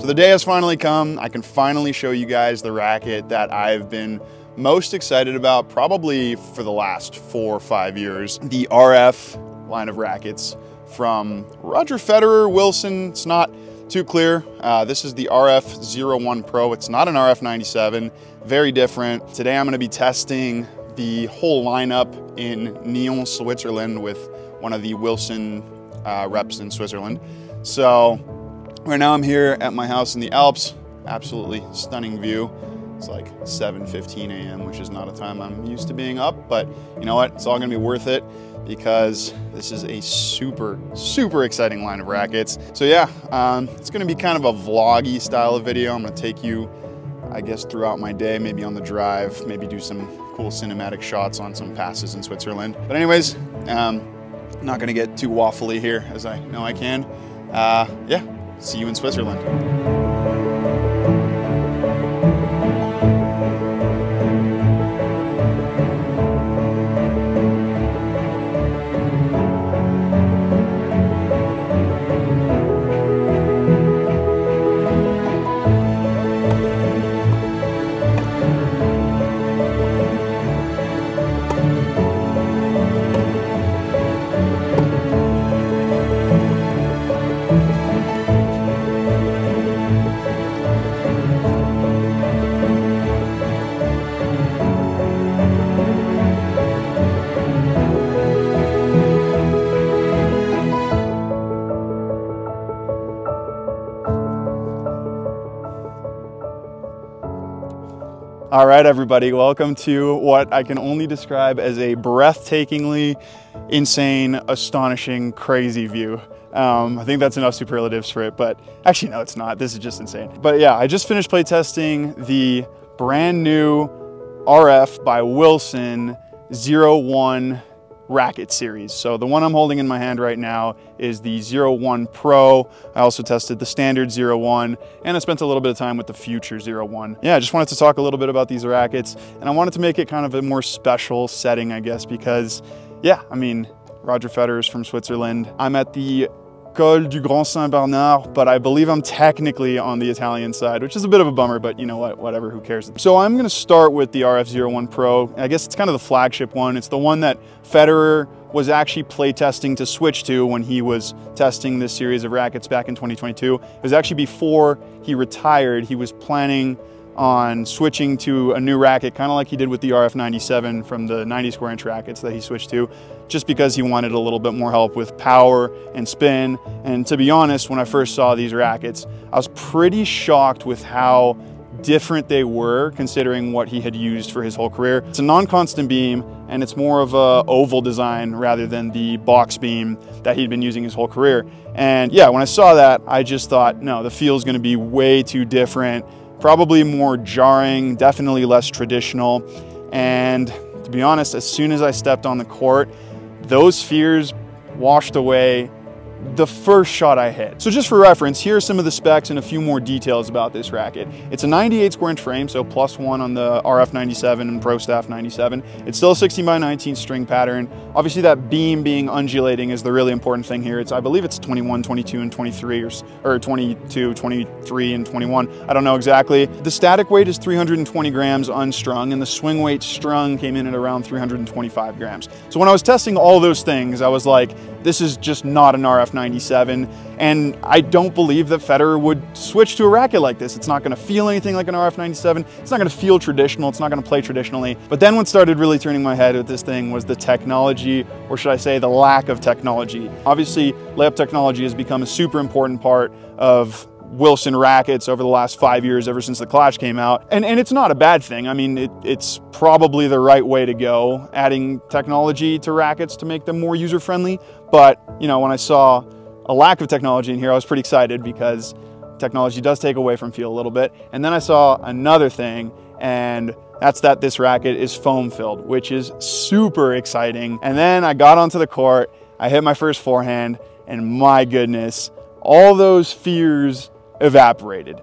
So the day has finally come. I can finally show you guys the racket that I've been most excited about probably for the last 4 or 5 years. The RF line of rackets from Roger Federer, Wilson, it's not too clear. This is the RF01 Pro. It's not an RF97, very different. Today I'm gonna be testing the whole lineup in Nyon, Switzerland with one of the Wilson reps in Switzerland. So right now I'm here at my house in the Alps, absolutely stunning view. It's like 7:15 a.m., which is not a time I'm used to being up, but you know what? It's all gonna be worth it because this is a super, super exciting line of rackets. So yeah, it's gonna be kind of a vloggy style of video. I'm gonna take you, I guess, throughout my day, maybe on the drive, maybe do some cool cinematic shots on some passes in Switzerland. But anyways, I'm not gonna get too waffly here as I know I can. Yeah, see you in Switzerland. All right, everybody, welcome to what I can only describe as a breathtakingly insane, astonishing, crazy view. I think that's enough superlatives for it, but actually, no, it's not. This is just insane. But yeah, I just finished playtesting the brand new RF by Wilson 01 racket series. So the one I'm holding in my hand right now is the 01 Pro. I also tested the standard 01 and I spent a little bit of time with the future 01. Yeah, I just wanted to talk a little bit about these rackets and I wanted to make it kind of a more special setting, I guess, because yeah, I mean, Roger Federer is from Switzerland. I'm at the Col du Grand Saint-Bernard, but I believe I'm technically on the Italian side, which is a bit of a bummer, but you know what, whatever, who cares? So I'm gonna start with the RF01 Pro. I guess it's kind of the flagship one. It's the one that Federer was actually playtesting to switch to when he was testing this series of rackets back in 2022. It was actually before he retired. He was planning on switching to a new racket, kind of like he did with the RF97 from the 90 square inch rackets that he switched to, just because he wanted a little bit more help with power and spin. And to be honest, when I first saw these rackets, I was pretty shocked with how different they were considering what he had used for his whole career. It's a non-constant beam and it's more of a oval design rather than the box beam that he'd been using his whole career. And yeah, when I saw that, I just thought, no, the feel's gonna be way too different, probably more jarring, definitely less traditional. And to be honest, as soon as I stepped on the court, those fears washed away the first shot I hit. So just for reference, here are some of the specs and a few more details about this racket. It's a 98 square inch frame, so +1 on the RF97 and Pro Staff 97. It's still a 16 by 19 string pattern. Obviously that beam being undulating is the really important thing here. I believe it's 21, 22, and 23, or 22, 23, and 21. I don't know exactly. The static weight is 320 grams unstrung, and the swing weight strung came in at around 325 grams. So when I was testing all those things, I was like, this is just not an RF97, and I don't believe that Federer would switch to a racket like this. It's not gonna feel anything like an RF97. It's not gonna feel traditional. It's not gonna play traditionally. But then what started really turning my head with this thing was the technology, or should I say the lack of technology. Obviously, layup technology has become a super important part of Wilson rackets over the last 5 years, ever since the Clash came out. And it's not a bad thing. I mean, it's probably the right way to go, adding technology to rackets to make them more user-friendly. But, you know, when I saw a lack of technology in here, I was pretty excited because technology does take away from feel a little bit. And then I saw another thing, and that's that this racket is foam filled, which is super exciting. And then I got onto the court, I hit my first forehand, and my goodness, all those fears evaporated.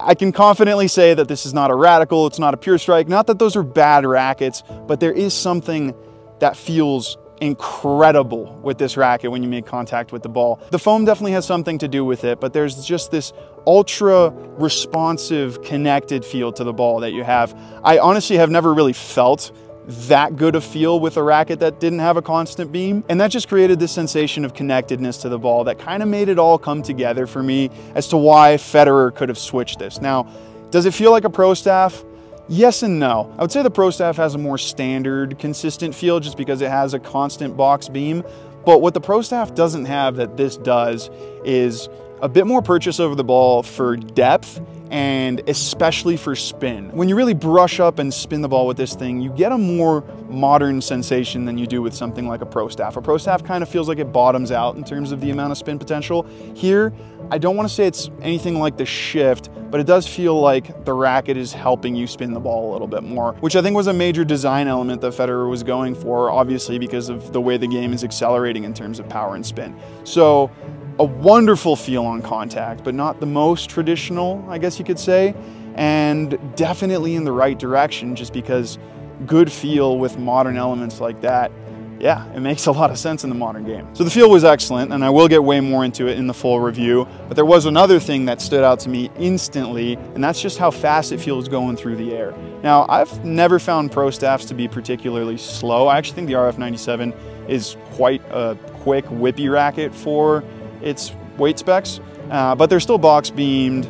I can confidently say that this is not a radical, it's not a pure strike, not that those are bad rackets, but there is something that feels incredible with this racket when you make contact with the ball. The foam definitely has something to do with it, but there's just this ultra responsive, connected feel to the ball that you have. I honestly have never really felt that good a feel with a racket that didn't have a constant beam, and that just created this sensation of connectedness to the ball that kind of made it all come together for me as to why Federer could have switched this. Now, does it feel like a Pro Staff? Yes and no. I would say the Pro Staff has a more standard, consistent feel just because it has a constant box beam, but what the Pro Staff doesn't have that this does is a bit more purchase over the ball for depth and especially for spin. When you really brush up and spin the ball with this thing, you get a more modern sensation than you do with something like a Pro Staff. A Pro Staff kind of feels like it bottoms out in terms of the amount of spin potential. Here, I don't want to say it's anything like the Shift, but it does feel like the racket is helping you spin the ball a little bit more, which I think was a major design element that Federer was going for, obviously because of the way the game is accelerating in terms of power and spin. So a wonderful feel on contact, but not the most traditional, I guess you could say, and definitely in the right direction just because good feel with modern elements like that, yeah, it makes a lot of sense in the modern game. So the feel was excellent, and I will get way more into it in the full review, but there was another thing that stood out to me instantly, and that's just how fast it feels going through the air. Now, I've never found Pro Staffs to be particularly slow. I actually think the RF97 is quite a quick, whippy racket for its weight specs, but they're still box beamed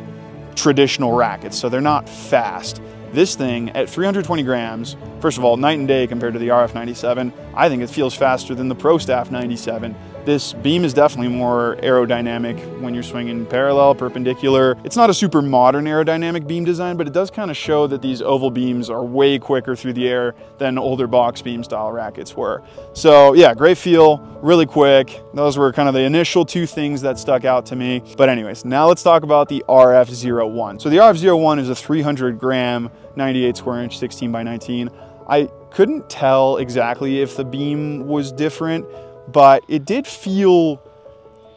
traditional rackets, so they're not fast. This thing at 320 grams, first of all, night and day compared to the RF97. I think it feels faster than the Pro Staff 97. This beam is definitely more aerodynamic when you're swinging parallel, perpendicular. It's not a super modern aerodynamic beam design, but it does kind of show that these oval beams are way quicker through the air than older box beam style rackets were. So yeah, great feel, really quick. Those were kind of the initial two things that stuck out to me. But anyways, now let's talk about the RF01. So the RF01 is a 300 gram, 98 square inch, 16 by 19. I couldn't tell exactly if the beam was different, but it did feel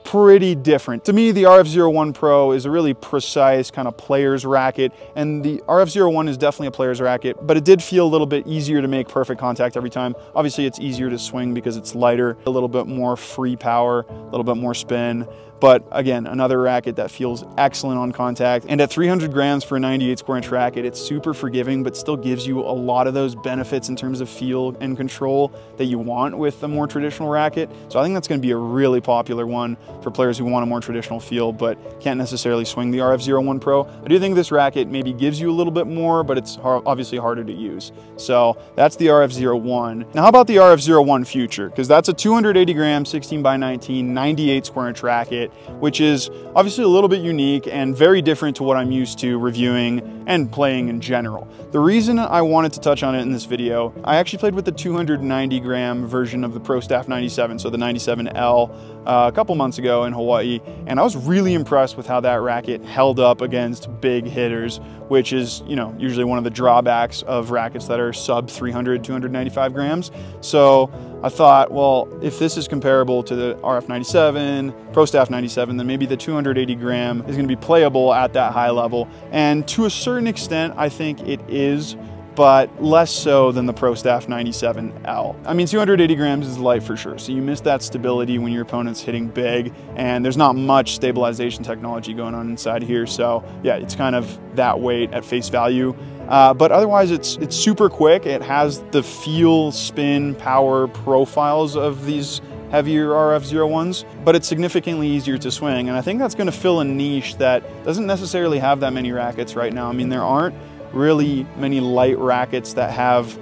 pretty different. To me, the RF01 Pro is a really precise kind of player's racket, and the RF01 is definitely a player's racket, but it did feel a little bit easier to make perfect contact every time. Obviously, it's easier to swing because it's lighter, a little bit more free power, a little bit more spin. But again, another racket that feels excellent on contact. And at 300 grams for a 98 square inch racket, it's super forgiving, but still gives you a lot of those benefits in terms of feel and control that you want with a more traditional racket. So I think that's going to be a really popular one for players who want a more traditional feel, but can't necessarily swing the RF01 Pro. I do think this racket maybe gives you a little bit more, but it's obviously harder to use. So that's the RF01. Now, how about the RF01 Future? Because that's a 280 gram, 16 by 19, 98 square inch racket, which is obviously a little bit unique and very different to what I'm used to reviewing and playing in general. The reason I wanted to touch on it in this video, I actually played with the 290 gram version of the Pro Staff 97, so the 97L, a couple months ago in Hawaii, and I was really impressed with how that racket held up against big hitters, which is, you know, usually one of the drawbacks of rackets that are sub 300, 295 grams. So I thought, well, if this is comparable to the RF97, Pro Staff 97, then maybe the 280 gram is going to be playable at that high level. And to a certain extent, I think it is, but less so than the Pro Staff 97L. I mean, 280 grams is light for sure, so you miss that stability when your opponent's hitting big, and there's not much stabilization technology going on inside here, so yeah, it's kind of that weight at face value. But otherwise, it's super quick. It has the feel, spin, power profiles of these heavier RF01s, but it's significantly easier to swing, and I think that's going to fill a niche that doesn't necessarily have that many rackets right now. I mean, there aren't really many light rackets that have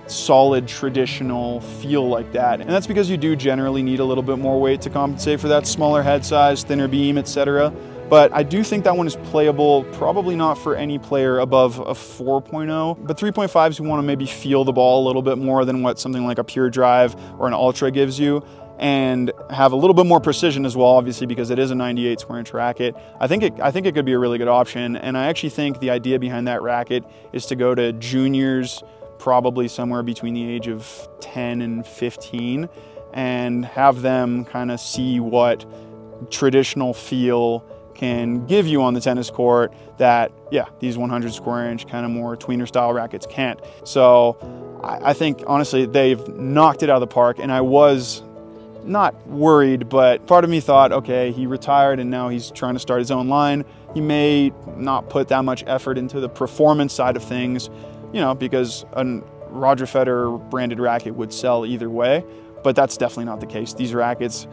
solid traditional feel like that, and that's because you do generally need a little bit more weight to compensate for that smaller head size, thinner beam, etc. But I do think that one is playable, probably not for any player above a 4.0, but 3.5s who want to maybe feel the ball a little bit more than what something like a pure drive or an ultra gives you, and have a little bit more precision as well, obviously, because it is a 98 square inch racket. I think it could be a really good option, and I actually think the idea behind that racket is to go to juniors, probably somewhere between the age of 10 and 15, and have them kind of see what traditional feel can give you on the tennis court that, yeah, these 100 square inch kind of more tweener style rackets can't. So I think honestly they've knocked it out of the park, and I was not worried, but part of me thought, okay, he retired and now he's trying to start his own line. He may not put that much effort into the performance side of things, you know, because a Roger Federer branded racket would sell either way, but that's definitely not the case. These rackets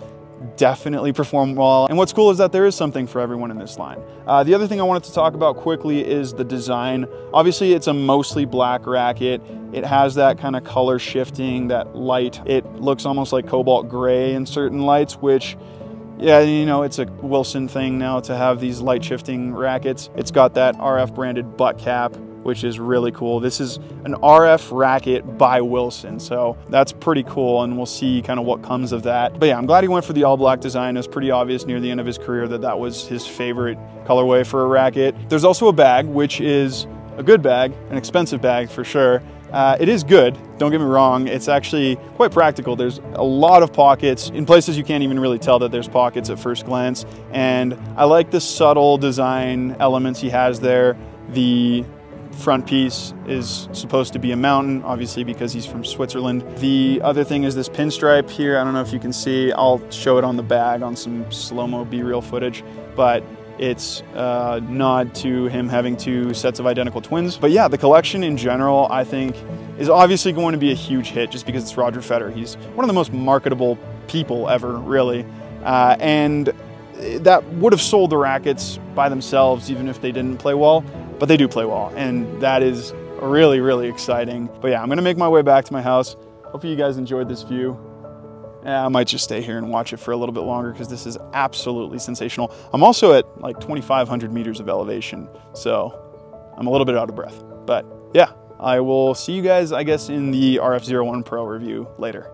definitely perform well. And what's cool is that there is something for everyone in this line. The other thing I wanted to talk about quickly is the design. Obviously, it's a mostly black racket. It has that kind of color shifting, that light. It looks almost like cobalt gray in certain lights, which, yeah, you know, it's a Wilson thing now to have these light shifting rackets. It's got that RF branded butt cap, which is really cool. This is an RF racket by Wilson, so that's pretty cool, and we'll see kind of what comes of that. But yeah, I'm glad he went for the all black design. It was pretty obvious near the end of his career that that was his favorite colorway for a racket. There's also a bag, which is a good bag, an expensive bag for sure. It is good, don't get me wrong. It's actually quite practical. There's a lot of pockets. In places you can't even really tell that there's pockets at first glance. And I like the subtle design elements he has there. The front piece is supposed to be a mountain, obviously because he's from Switzerland. The other thing is this pinstripe here. I don't know if you can see. I'll show it on the bag on some slow-mo B-reel footage, but it's a nod to him having two sets of identical twins. But yeah, the collection in general, I think, is obviously going to be a huge hit just because it's Roger Federer. He's one of the most marketable people ever, really. And that would have sold the rackets by themselves even if they didn't play well, but they do play well, and that is really, really exciting. But yeah, I'm gonna make my way back to my house. Hopefully you guys enjoyed this view. I might just stay here and watch it for a little bit longer because this is absolutely sensational. I'm also at like 2,500 meters of elevation, so I'm a little bit out of breath. But yeah, I will see you guys, I guess, in the RF01 Pro review later.